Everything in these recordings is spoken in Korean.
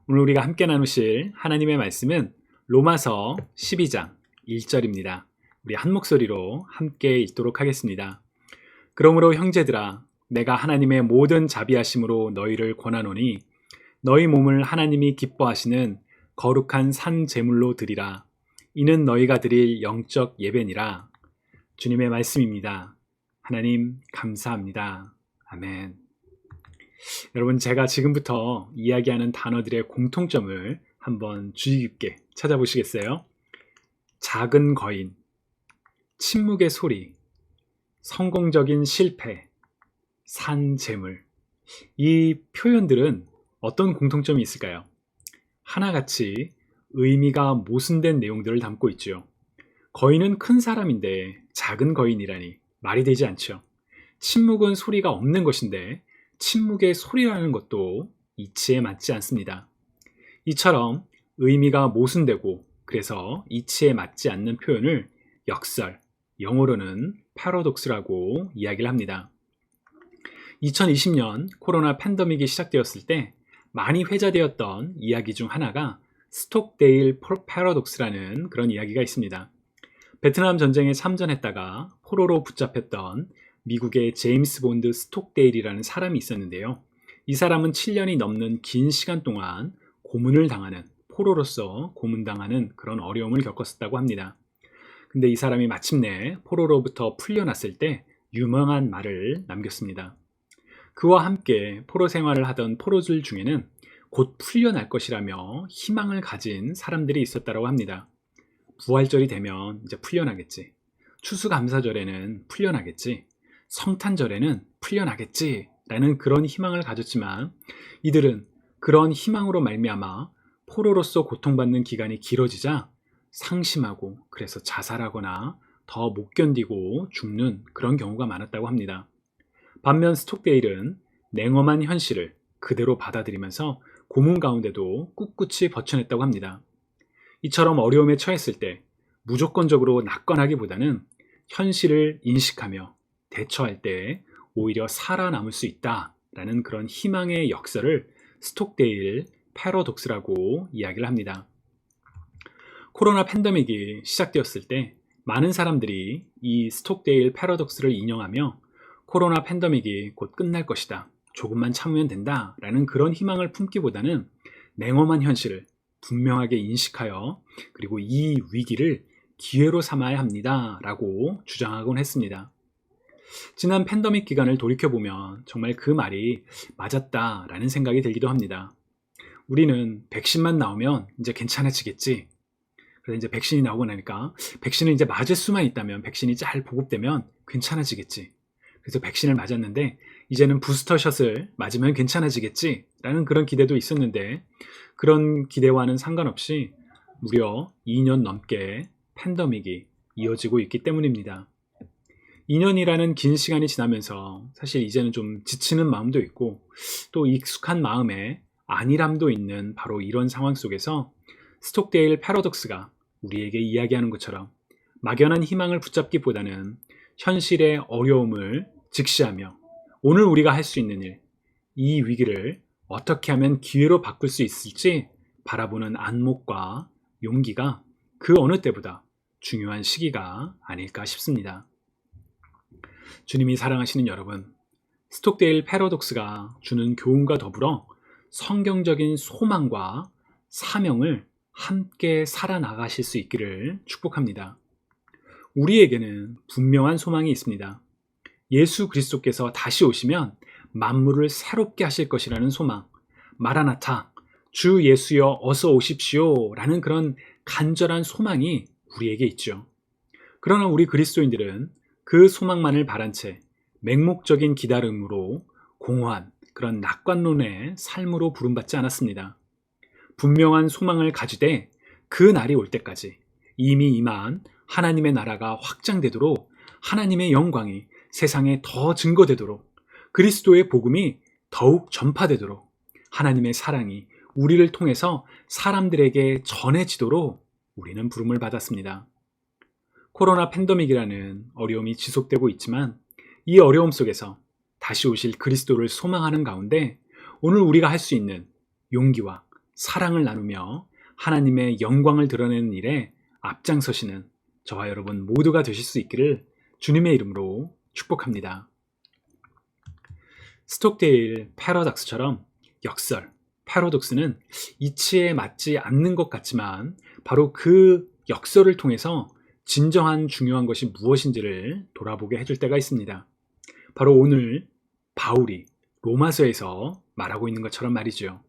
오늘 우리가 함께 나누실 하나님의 말씀은 로마서 12장 1절입니다. 우리 한 목소리로 함께 읽도록 하겠습니다. 그러므로 형제들아, 내가 하나님의 모든 자비하심으로 너희를 권하노니 너희 몸을 하나님이 기뻐하시는 거룩한 산 제물로 드리라. 이는 너희가 드릴 영적 예배니라. 주님의 말씀입니다. 하나님 감사합니다. 아멘. 여러분, 제가 지금부터 이야기하는 단어들의 공통점을 한번 주의 깊게 찾아보시겠어요? 작은 거인, 침묵의 소리, 성공적인 실패, 산 재물. 이 표현들은 어떤 공통점이 있을까요? 하나같이 의미가 모순된 내용들을 담고 있죠. 거인은 큰 사람인데 작은 거인이라니 말이 되지 않죠. 침묵은 소리가 없는 것인데 침묵의 소리라는 것도 이치에 맞지 않습니다. 이처럼 의미가 모순되고 그래서 이치에 맞지 않는 표현을 역설, 영어로는 패러독스라고 이야기를 합니다. 2020년 코로나 팬데믹이 시작되었을 때 많이 회자되었던 이야기 중 하나가 스톡데일 패러독스라는 그런 이야기가 있습니다. 베트남 전쟁에 참전했다가 포로로 붙잡혔던 미국의 제임스 본드 스톡데일이라는 사람이 있었는데요. 이 사람은 7년이 넘는 긴 시간 동안 고문을 당하는, 포로로서 고문당하는 그런 어려움을 겪었다고 합니다. 근데 이 사람이 마침내 포로로부터 풀려났을 때 유명한 말을 남겼습니다. 그와 함께 포로 생활을 하던 포로들 중에는 곧 풀려날 것이라며 희망을 가진 사람들이 있었다고 합니다. 부활절이 되면 이제 풀려나겠지. 추수감사절에는 풀려나겠지. 성탄절에는 풀려나겠지 라는 그런 희망을 가졌지만 이들은 그런 희망으로 말미암아 포로로서 고통받는 기간이 길어지자 상심하고 그래서 자살하거나 더 못 견디고 죽는 그런 경우가 많았다고 합니다. 반면 스톡데일은 냉엄한 현실을 그대로 받아들이면서 고문 가운데도 꿋꿋이 버텨냈다고 합니다. 이처럼 어려움에 처했을 때 무조건적으로 낙관하기보다는 현실을 인식하며 대처할 때 오히려 살아남을 수 있다라는 그런 희망의 역설을 스톡데일 패러독스라고 이야기를 합니다. 코로나 팬데믹이 시작되었을 때 많은 사람들이 이 스톡데일 패러독스를 인용하며 코로나 팬데믹이 곧 끝날 것이다, 조금만 참으면 된다 라는 그런 희망을 품기보다는 냉엄한 현실을 분명하게 인식하여 그리고 이 위기를 기회로 삼아야 합니다 라고 주장하곤 했습니다. 지난 팬데믹 기간을 돌이켜보면 정말 그 말이 맞았다라는 생각이 들기도 합니다. 우리는 백신만 나오면 이제 괜찮아지겠지. 그래서 이제 백신이 나오고 나니까 백신을 이제 맞을 수만 있다면, 백신이 잘 보급되면 괜찮아지겠지. 그래서 백신을 맞았는데 이제는 부스터샷을 맞으면 괜찮아지겠지 라는 그런 기대도 있었는데 그런 기대와는 상관없이 무려 2년 넘게 팬데믹이 이어지고 있기 때문입니다. 2년이라는 긴 시간이 지나면서 사실 이제는 좀 지치는 마음도 있고 또 익숙한 마음에 안일함도 있는 바로 이런 상황 속에서 스톡데일 패러독스가 우리에게 이야기하는 것처럼 막연한 희망을 붙잡기보다는 현실의 어려움을 직시하며 오늘 우리가 할 수 있는 일, 이 위기를 어떻게 하면 기회로 바꿀 수 있을지 바라보는 안목과 용기가 그 어느 때보다 중요한 시기가 아닐까 싶습니다. 주님이 사랑하시는 여러분, 스톡데일 패러독스가 주는 교훈과 더불어 성경적인 소망과 사명을 함께 살아나가실 수 있기를 축복합니다. 우리에게는 분명한 소망이 있습니다. 예수 그리스도께서 다시 오시면 만물을 새롭게 하실 것이라는 소망, 마라나타, 주 예수여 어서 오십시오 라는 그런 간절한 소망이 우리에게 있죠. 그러나 우리 그리스도인들은 그 소망만을 바란 채 맹목적인 기다림으로 공허한 그런 낙관론의 삶으로 부름받지 않았습니다. 분명한 소망을 가지되 그 날이 올 때까지 이미 임한 하나님의 나라가 확장되도록, 하나님의 영광이 세상에 더 증거되도록, 그리스도의 복음이 더욱 전파되도록, 하나님의 사랑이 우리를 통해서 사람들에게 전해지도록 우리는 부름을 받았습니다. 코로나 팬데믹이라는 어려움이 지속되고 있지만 이 어려움 속에서 다시 오실 그리스도를 소망하는 가운데 오늘 우리가 할 수 있는 용기와 사랑을 나누며 하나님의 영광을 드러내는 일에 앞장서시는 저와 여러분 모두가 되실 수 있기를 주님의 이름으로 축복합니다. 스톡데일 패러독스처럼 역설, 패러독스는 이치에 맞지 않는 것 같지만 바로 그 역설을 통해서 진정한 중요한 것이 무엇인지를 돌아보게 해줄 때가 있습니다. 바로 오늘 바울이 로마서에서 말하고 있는 것처럼 말이죠.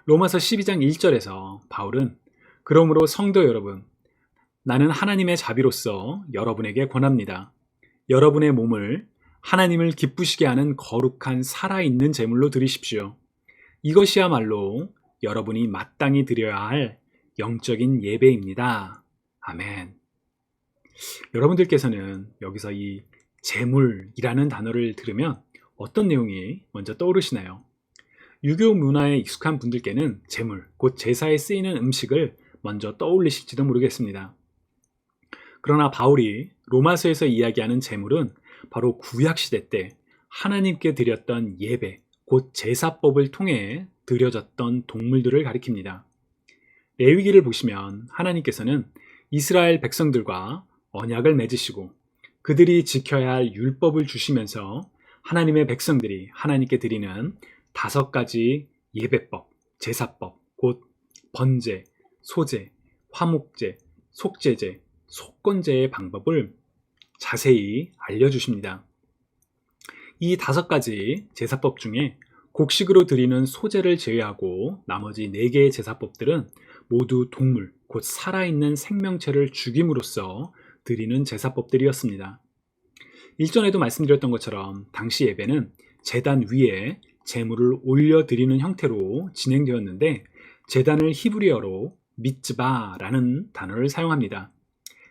로마서 12장 1절에서 바울은 그러므로 성도 여러분, 나는 하나님의 자비로서 여러분에게 권합니다. 여러분의 몸을 하나님을 기쁘시게 하는 거룩한 살아있는 제물로 드리십시오. 이것이야말로 여러분이 마땅히 드려야 할 영적인 예배입니다. 아멘. 여러분들께서는 여기서 이 제물이라는 단어를 들으면 어떤 내용이 먼저 떠오르시나요? 유교 문화에 익숙한 분들께는 제물, 곧 제사에 쓰이는 음식을 먼저 떠올리실지도 모르겠습니다. 그러나 바울이 로마서에서 이야기하는 제물은 바로 구약시대 때 하나님께 드렸던 예배, 곧 제사법을 통해 드려졌던 동물들을 가리킵니다. 레위기를 보시면 하나님께서는 이스라엘 백성들과 언약을 맺으시고 그들이 지켜야 할 율법을 주시면서 하나님의 백성들이 하나님께 드리는 5가지 예배법, 제사법, 곧 번제, 소제, 화목제, 속제제, 속건제의 방법을 자세히 알려주십니다. 이 5가지 제사법 중에 곡식으로 드리는 소제를 제외하고 나머지 4개의 제사법들은 모두 동물, 곧 살아있는 생명체를 죽임으로써 드리는 제사법들이었습니다. 일전에도 말씀드렸던 것처럼 당시 예배는 제단 위에 제물을 올려드리는 형태로 진행되었는데 제단을 히브리어로 미tz바라는 단어를 사용합니다.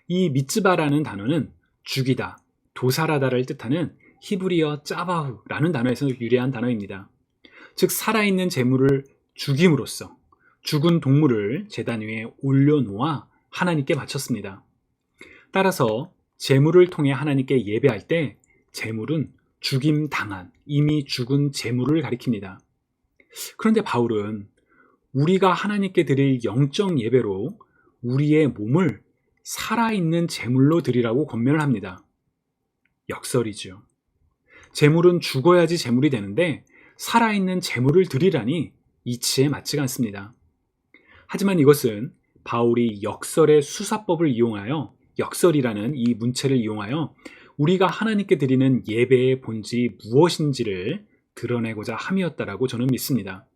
이 미tz바라는 단어는 죽이다, 도살하다를 뜻하는 히브리어 짜바후라는 단어에서 유래한 단어입니다. 즉 살아있는 제물을 죽임으로써 죽은 동물을 제단 위에 올려놓아 하나님께 바쳤습니다. 따라서 제물을 통해 하나님께 예배할 때 제물은 죽임당한 이미 죽은 제물을 가리킵니다. 그런데 바울은 우리가 하나님께 드릴 영적 예배로 우리의 몸을 살아있는 제물로 드리라고 권면을 합니다. 역설이죠. 제물은 죽어야지 제물이 되는데 살아있는 제물을 드리라니 이치에 맞지가 않습니다. 하지만 이것은 바울이 역설의 수사법을 이용하여 역설이라는 이 문체를 이용하여 우리가 하나님께 드리는 예배의 본질이 무엇인지를 드러내고자 함이었다라고 저는 믿습니다.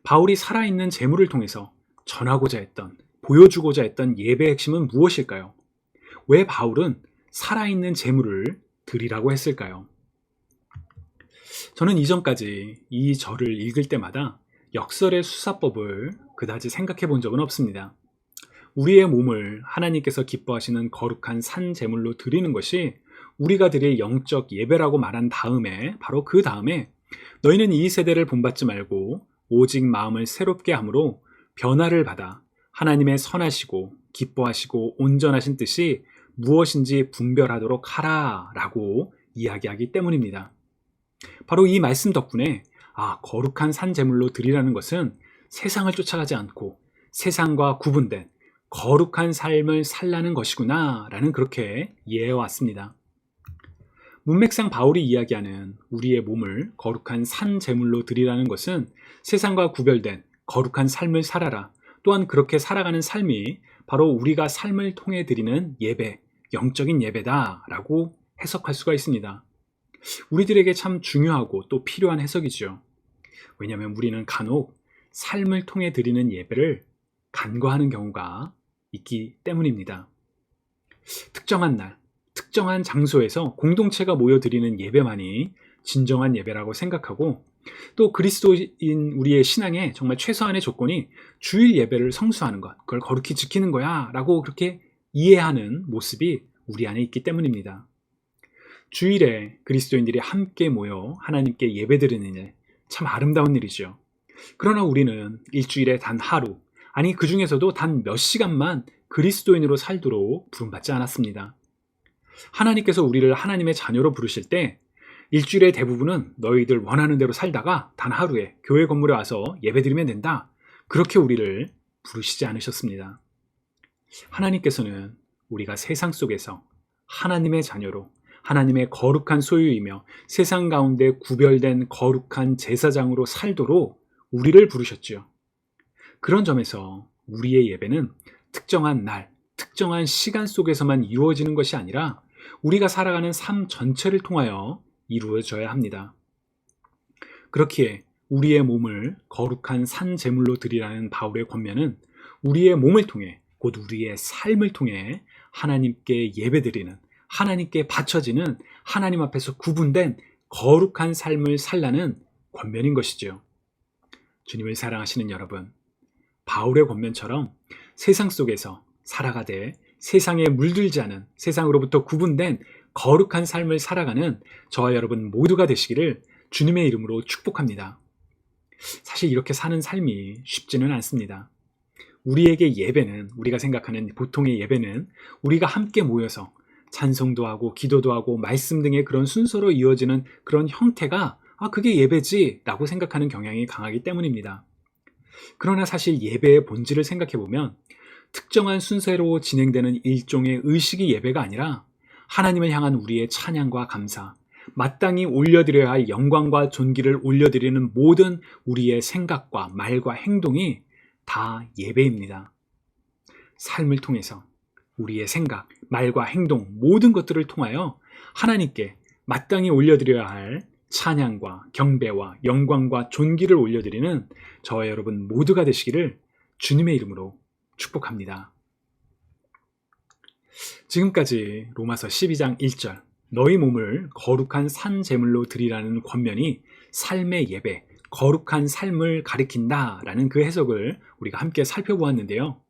바울이 살아있는 제물을 통해서 전하고자 했던, 보여주고자 했던 예배의 핵심은 무엇일까요? 왜 바울은 살아있는 제물을 드리라고 했을까요? 저는 이전까지 이 절을 읽을 때마다 역설의 수사법을 그다지 생각해 본 적은 없습니다. 우리의 몸을 하나님께서 기뻐하시는 거룩한 산 제물로 드리는 것이 우리가 드릴 영적 예배라고 말한 다음에 바로 그 다음에 너희는 이 세대를 본받지 말고 오직 마음을 새롭게 함으로 변화를 받아 하나님의 선하시고 기뻐하시고 온전하신 뜻이 무엇인지 분별하도록 하라 라고 이야기하기 때문입니다. 바로 이 말씀 덕분에 거룩한 산 제물로 드리라는 것은 세상을 쫓아가지 않고 세상과 구분된 거룩한 삶을 살라는 것이구나 라는 그렇게 이해해 왔습니다. 문맥상 바울이 이야기하는 우리의 몸을 거룩한 산 제물로 드리라는 것은 세상과 구별된 거룩한 삶을 살아라, 또한 그렇게 살아가는 삶이 바로 우리가 삶을 통해 드리는 예배, 영적인 예배다 라고 해석할 수가 있습니다. 우리들에게 참 중요하고 또 필요한 해석이죠. 왜냐하면 우리는 간혹 삶을 통해 드리는 예배를 간과하는 경우가 있기 때문입니다. 특정한 날, 특정한 장소에서 공동체가 모여 드리는 예배만이 진정한 예배라고 생각하고 또 그리스도인 우리의 신앙의 정말 최소한의 조건이 주일 예배를 성수하는 것, 그걸 거룩히 지키는 거야 라고 그렇게 이해하는 모습이 우리 안에 있기 때문입니다. 주일에 그리스도인들이 함께 모여 하나님께 예배드리는 일, 참 아름다운 일이죠. 그러나 우리는 일주일에 단 하루, 아니 그 중에서도 단 몇 시간만 그리스도인으로 살도록 부름받지 않았습니다. 하나님께서 우리를 하나님의 자녀로 부르실 때 일주일의 대부분은 너희들 원하는 대로 살다가 단 하루에 교회 건물에 와서 예배드리면 된다, 그렇게 우리를 부르시지 않으셨습니다. 하나님께서는 우리가 세상 속에서 하나님의 자녀로 하나님의 거룩한 소유이며 세상 가운데 구별된 거룩한 제사장으로 살도록 우리를 부르셨지요. 그런 점에서 우리의 예배는 특정한 날, 특정한 시간 속에서만 이루어지는 것이 아니라 우리가 살아가는 삶 전체를 통하여 이루어져야 합니다. 그렇기에 우리의 몸을 거룩한 산 제물로 드리라는 바울의 권면은 우리의 몸을 통해, 곧 우리의 삶을 통해 하나님께 예배드리는, 하나님께 바쳐지는, 하나님 앞에서 구분된 거룩한 삶을 살라는 권면인 것이지요. 주님을 사랑하시는 여러분, 바울의 권면처럼 세상 속에서 살아가되 세상에 물들지 않은, 세상으로부터 구분된 거룩한 삶을 살아가는 저와 여러분 모두가 되시기를 주님의 이름으로 축복합니다. 사실 이렇게 사는 삶이 쉽지는 않습니다. 우리에게 예배는, 우리가 생각하는 보통의 예배는 우리가 함께 모여서 찬송도 하고 기도도 하고 말씀 등의 그런 순서로 이어지는 그런 형태가 그게 예배지 라고 생각하는 경향이 강하기 때문입니다. 그러나 사실 예배의 본질을 생각해보면 특정한 순서로 진행되는 일종의 의식이 예배가 아니라 하나님을 향한 우리의 찬양과 감사, 마땅히 올려드려야 할 영광과 존귀를 올려드리는 모든 우리의 생각과 말과 행동이 다 예배입니다. 삶을 통해서 우리의 생각, 말과 행동, 모든 것들을 통하여 하나님께 마땅히 올려드려야 할 찬양과 경배와 영광과 존귀를 올려드리는 저와 여러분 모두가 되시기를 주님의 이름으로 축복합니다. 지금까지 로마서 12장 1절 너희 몸을 거룩한 산 제물로 드리라는 권면이 삶의 예배, 거룩한 삶을 가리킨다라는 그 해석을 우리가 함께 살펴보았는데요.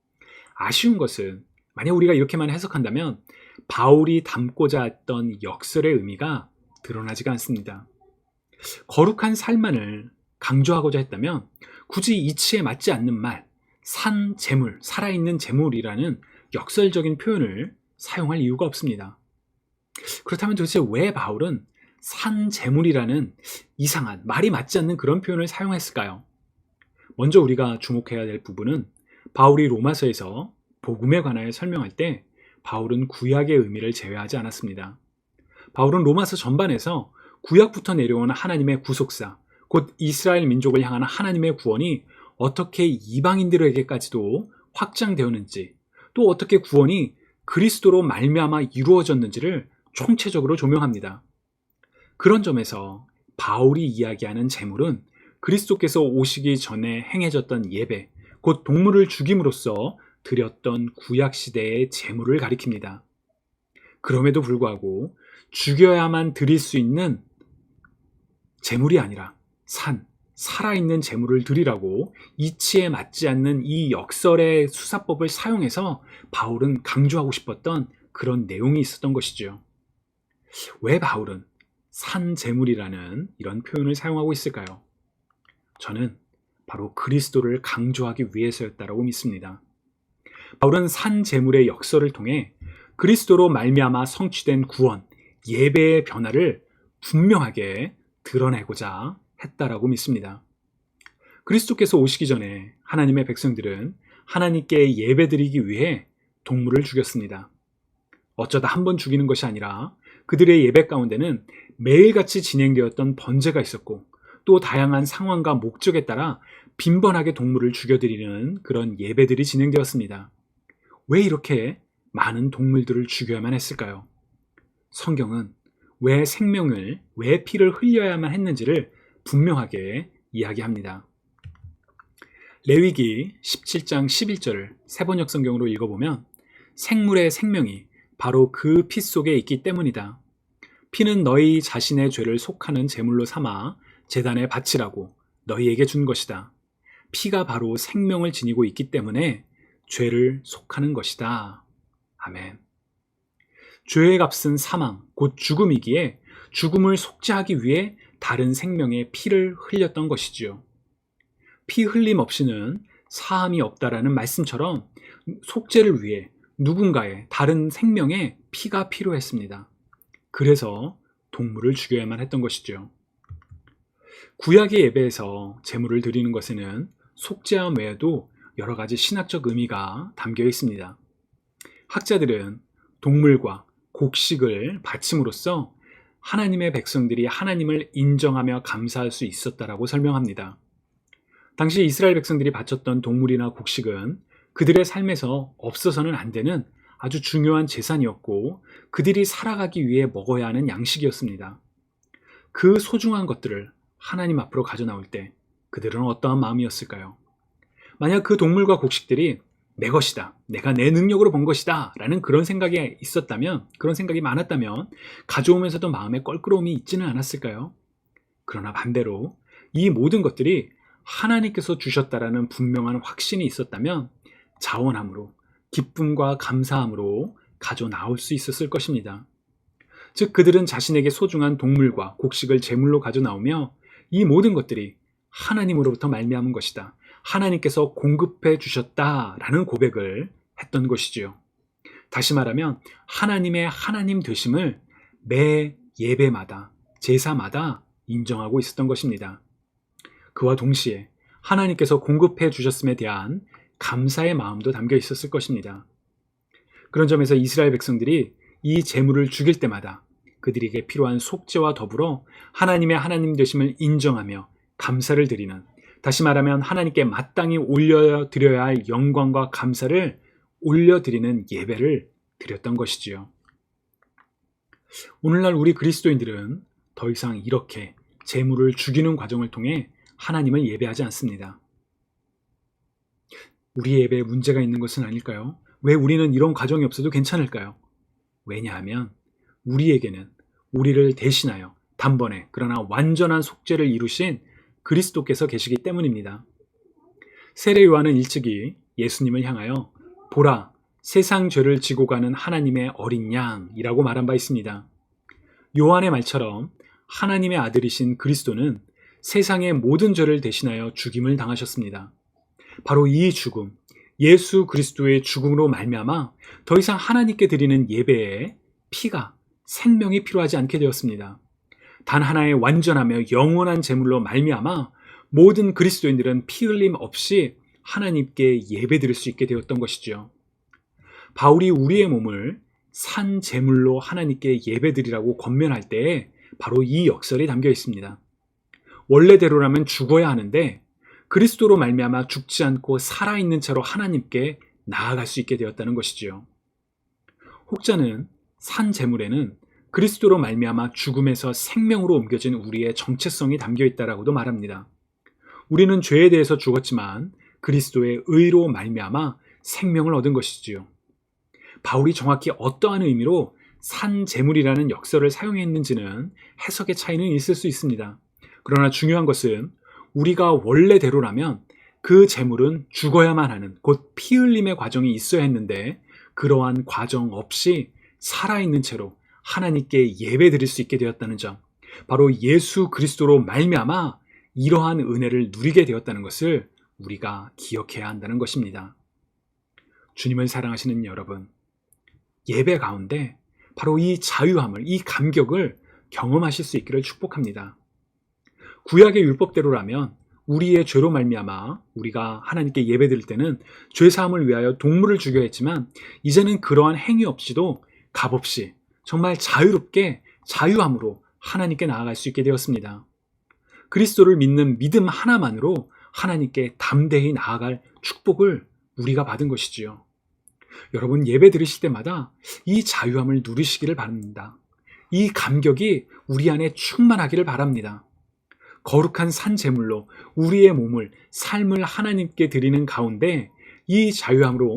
아쉬운 것은 만약 우리가 이렇게만 해석한다면 바울이 담고자 했던 역설의 의미가 드러나지가 않습니다. 거룩한 삶만을 강조하고자 했다면 굳이 이치에 맞지 않는 말, 산 제물, 살아있는 제물이라는 역설적인 표현을 사용할 이유가 없습니다. 그렇다면 도대체 왜 바울은 산 제물이라는 이상한, 말이 맞지 않는 그런 표현을 사용했을까요? 먼저 우리가 주목해야 될 부분은 바울이 로마서에서 복음에 관하여 설명할 때 바울은 구약의 의미를 제외하지 않았습니다. 바울은 로마서 전반에서 구약부터 내려온 하나님의 구속사, 곧 이스라엘 민족을 향한 하나님의 구원이 어떻게 이방인들에게까지도 확장되었는지, 또 어떻게 구원이 그리스도로 말미암아 이루어졌는지를 총체적으로 조명합니다. 그런 점에서 바울이 이야기하는 제물은 그리스도께서 오시기 전에 행해졌던 예배, 곧 동물을 죽임으로써 드렸던 구약시대의 제물을 가리킵니다. 그럼에도 불구하고 죽여야만 드릴 수 있는 제물이 아니라 살아있는 제물을 드리라고 이치에 맞지 않는 이 역설의 수사법을 사용해서 바울은 강조하고 싶었던 그런 내용이 있었던 것이죠. 왜 바울은 산 제물이라는 이런 표현을 사용하고 있을까요? 저는 바로 그리스도를 강조하기 위해서였다고 믿습니다. 바울은 산 제물의 역설을 통해 그리스도로 말미암아 성취된 구원, 예배의 변화를 분명하게 드러내고자 했다라고 믿습니다. 그리스도께서 오시기 전에 하나님의 백성들은 하나님께 예배드리기 위해 동물을 죽였습니다. 어쩌다 한 번 죽이는 것이 아니라 그들의 예배 가운데는 매일같이 진행되었던 번제가 있었고 또 다양한 상황과 목적에 따라 빈번하게 동물을 죽여드리는 그런 예배들이 진행되었습니다. 왜 이렇게 많은 동물들을 죽여야만 했을까요? 성경은 왜 생명을, 왜 피를 흘려야만 했는지를 분명하게 이야기합니다. 레위기 17장 11절을 세번역 성경으로 읽어보면 생물의 생명이 바로 그 피 속에 있기 때문이다. 피는 너희 자신의 죄를 속하는 제물로 삼아 제단에 바치라고 너희에게 준 것이다. 피가 바로 생명을 지니고 있기 때문에 죄를 속하는 것이다. 아멘. 죄의 값은 사망, 곧 죽음이기에 죽음을 속죄하기 위해 다른 생명의 피를 흘렸던 것이지요. 피 흘림 없이는 사함이 없다라는 말씀처럼 속죄를 위해 누군가의 다른 생명의 피가 필요했습니다. 그래서 동물을 죽여야만 했던 것이죠. 구약의 예배에서 제물을 드리는 것에는 속죄함 외에도 여러 가지 신학적 의미가 담겨 있습니다. 학자들은 동물과 곡식을 바침으로써 하나님의 백성들이 하나님을 인정하며 감사할 수 있었다라고 설명합니다. 당시 이스라엘 백성들이 바쳤던 동물이나 곡식은 그들의 삶에서 없어서는 안 되는 아주 중요한 재산이었고 그들이 살아가기 위해 먹어야 하는 양식이었습니다. 그 소중한 것들을 하나님 앞으로 가져나올 때 그들은 어떠한 마음이었을까요? 만약 그 동물과 곡식들이 내 것이다, 내가 내 능력으로 번 것이다 라는 그런 생각이 있었다면, 그런 생각이 많았다면 가져오면서도 마음에 껄끄러움이 있지는 않았을까요? 그러나 반대로 이 모든 것들이 하나님께서 주셨다라는 분명한 확신이 있었다면 자원함으로, 기쁨과 감사함으로 가져 나올 수 있었을 것입니다. 즉 그들은 자신에게 소중한 동물과 곡식을 제물로 가져 나오며 이 모든 것들이 하나님으로부터 말미암은 것이다, 하나님께서 공급해 주셨다라는 고백을 했던 것이지요. 다시 말하면 하나님의 하나님 되심을 매 예배마다, 제사마다 인정하고 있었던 것입니다. 그와 동시에 하나님께서 공급해 주셨음에 대한 감사의 마음도 담겨 있었을 것입니다. 그런 점에서 이스라엘 백성들이 이 제물을 죽일 때마다 그들에게 필요한 속죄와 더불어 하나님의 하나님 되심을 인정하며 감사를 드리는, 다시 말하면 하나님께 마땅히 올려드려야 할 영광과 감사를 올려드리는 예배를 드렸던 것이지요. 오늘날 우리 그리스도인들은 더 이상 이렇게 제물을 죽이는 과정을 통해 하나님을 예배하지 않습니다. 우리의 예배에 문제가 있는 것은 아닐까요? 왜 우리는 이런 과정이 없어도 괜찮을까요? 왜냐하면 우리에게는 우리를 대신하여 단번에 그러나 완전한 속죄를 이루신 그리스도께서 계시기 때문입니다. 세례 요한은 일찍이 예수님을 향하여 보라, 세상 죄를 지고 가는 하나님의 어린 양이라고 말한 바 있습니다. 요한의 말처럼 하나님의 아들이신 그리스도는 세상의 모든 죄를 대신하여 죽임을 당하셨습니다. 바로 이 죽음, 예수 그리스도의 죽음으로 말미암아 더 이상 하나님께 드리는 예배에 피가, 생명이 필요하지 않게 되었습니다. 단 하나의 완전하며 영원한 제물로 말미암아 모든 그리스도인들은 피 흘림 없이 하나님께 예배드릴 수 있게 되었던 것이죠. 바울이 우리의 몸을 산 제물로 하나님께 예배드리라고 권면할 때에 바로 이 역설이 담겨 있습니다. 원래대로라면 죽어야 하는데 그리스도로 말미암아 죽지 않고 살아있는 채로 하나님께 나아갈 수 있게 되었다는 것이지요. 혹자는 산 제물에는 그리스도로 말미암아 죽음에서 생명으로 옮겨진 우리의 정체성이 담겨 있다라고도 말합니다. 우리는 죄에 대해서 죽었지만 그리스도의 의로 말미암아 생명을 얻은 것이지요. 바울이 정확히 어떠한 의미로 산 제물이라는 역설을 사용했는지는 해석의 차이는 있을 수 있습니다. 그러나 중요한 것은 우리가 원래대로라면 그 제물은 죽어야만 하는, 곧 피 흘림의 과정이 있어야 했는데 그러한 과정 없이 살아있는 채로 하나님께 예배드릴 수 있게 되었다는 점, 바로 예수 그리스도로 말미암아 이러한 은혜를 누리게 되었다는 것을 우리가 기억해야 한다는 것입니다. 주님을 사랑하시는 여러분, 예배 가운데 바로 이 자유함을, 이 감격을 경험하실 수 있기를 축복합니다. 구약의 율법대로라면 우리의 죄로 말미암아 우리가 하나님께 예배드릴 때는 죄사함을 위하여 동물을 죽여야 했지만 이제는 그러한 행위 없이도 값없이 정말 자유롭게 자유함으로 하나님께 나아갈 수 있게 되었습니다. 그리스도를 믿는 믿음 하나만으로 하나님께 담대히 나아갈 축복을 우리가 받은 것이지요. 여러분, 예배 드리실 때마다 이 자유함을 누리시기를 바랍니다. 이 감격이 우리 안에 충만하기를 바랍니다. 거룩한 산 제물로 우리의 몸을, 삶을 하나님께 드리는 가운데 이 자유함으로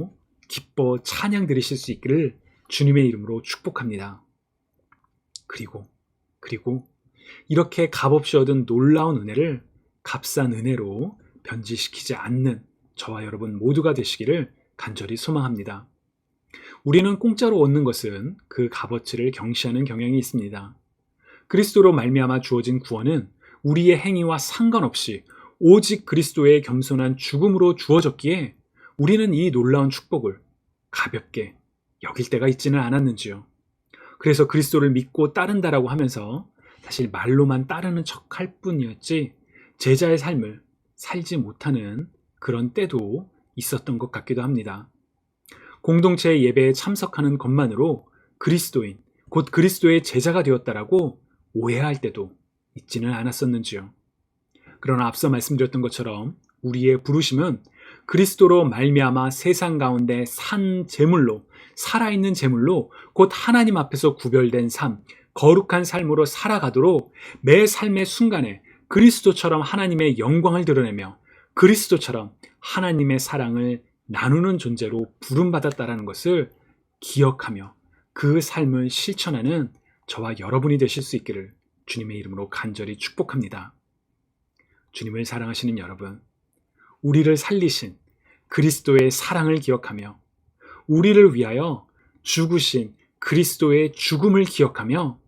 기뻐 찬양 드리실 수 있기를 주님의 이름으로 축복합니다. 그리고 이렇게 값없이 얻은 놀라운 은혜를 값싼 은혜로 변질시키지 않는 저와 여러분 모두가 되시기를 간절히 소망합니다. 우리는 공짜로 얻는 것은 그 값어치를 경시하는 경향이 있습니다. 그리스도로 말미암아 주어진 구원은 우리의 행위와 상관없이 오직 그리스도의 겸손한 죽음으로 주어졌기에 우리는 이 놀라운 축복을 가볍게 여길 때가 있지는 않았는지요. 그래서 그리스도를 믿고 따른다라고 하면서 사실 말로만 따르는 척할 뿐이었지 제자의 삶을 살지 못하는 그런 때도 있었던 것 같기도 합니다. 공동체 예배에 참석하는 것만으로 그리스도인, 곧 그리스도의 제자가 되었다라고 오해할 때도 있지는 않았었는지요. 그러나 앞서 말씀드렸던 것처럼 우리의 부르심은 그리스도로 말미암아 세상 가운데 산 제물로, 살아있는 제물로 곧 하나님 앞에서 구별된 삶, 거룩한 삶으로 살아가도록 매 삶의 순간에 그리스도처럼 하나님의 영광을 드러내며 그리스도처럼 하나님의 사랑을 나누는 존재로 부름받았다라는 것을 기억하며 그 삶을 실천하는 저와 여러분이 되실 수 있기를 주님의 이름으로 간절히 축복합니다. 주님을 사랑하시는 여러분, 우리를 살리신 그리스도의 사랑을 기억하며 우리를 위하여 죽으신 그리스도의 죽음을 기억하며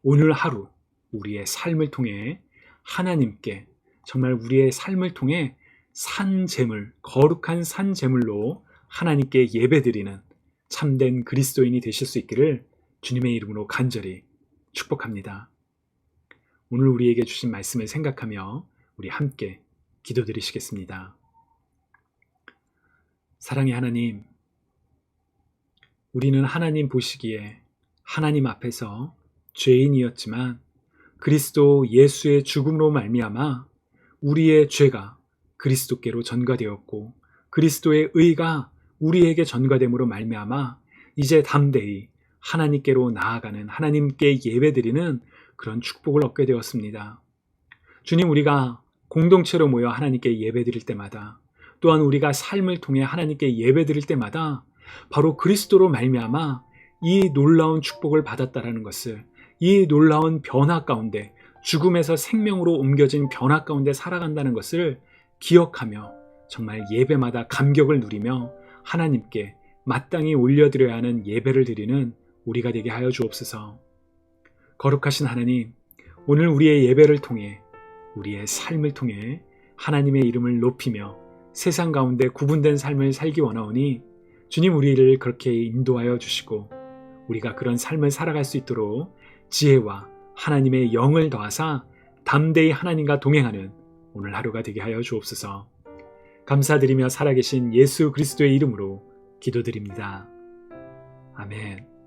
오늘 하루 우리의 삶을 통해 하나님께 정말 우리의 삶을 통해 산 제물, 거룩한 산 제물로 하나님께 예배드리는 참된 그리스도인이 되실 수 있기를 주님의 이름으로 간절히 축복합니다. 오늘 우리에게 주신 말씀을 생각하며 우리 함께 기도드리시겠습니다. 사랑의 하나님, 우리는 하나님 보시기에 하나님 앞에서 죄인이었지만 그리스도 예수의 죽음으로 말미암아 우리의 죄가 그리스도께로 전가되었고 그리스도의 의가 우리에게 전가됨으로 말미암아 이제 담대히 하나님께로 나아가는 하나님께 예배드리는 그런 축복을 얻게 되었습니다. 주님, 우리가 공동체로 모여 하나님께 예배드릴 때마다 또한 우리가 삶을 통해 하나님께 예배드릴 때마다 바로 그리스도로 말미암아 이 놀라운 축복을 받았다라는 것을, 이 놀라운 변화 가운데, 죽음에서 생명으로 옮겨진 변화 가운데 살아간다는 것을 기억하며 정말 예배마다 감격을 누리며 하나님께 마땅히 올려드려야 하는 예배를 드리는 우리가 되게 하여 주옵소서. 거룩하신 하나님, 오늘 우리의 예배를 통해 우리의 삶을 통해 하나님의 이름을 높이며 세상 가운데 구분된 삶을 살기 원하오니 주님, 우리를 그렇게 인도하여 주시고 우리가 그런 삶을 살아갈 수 있도록 지혜와 하나님의 영을 더하사 담대히 하나님과 동행하는 오늘 하루가 되게 하여 주옵소서. 감사드리며 살아계신 예수 그리스도의 이름으로 기도드립니다. 아멘.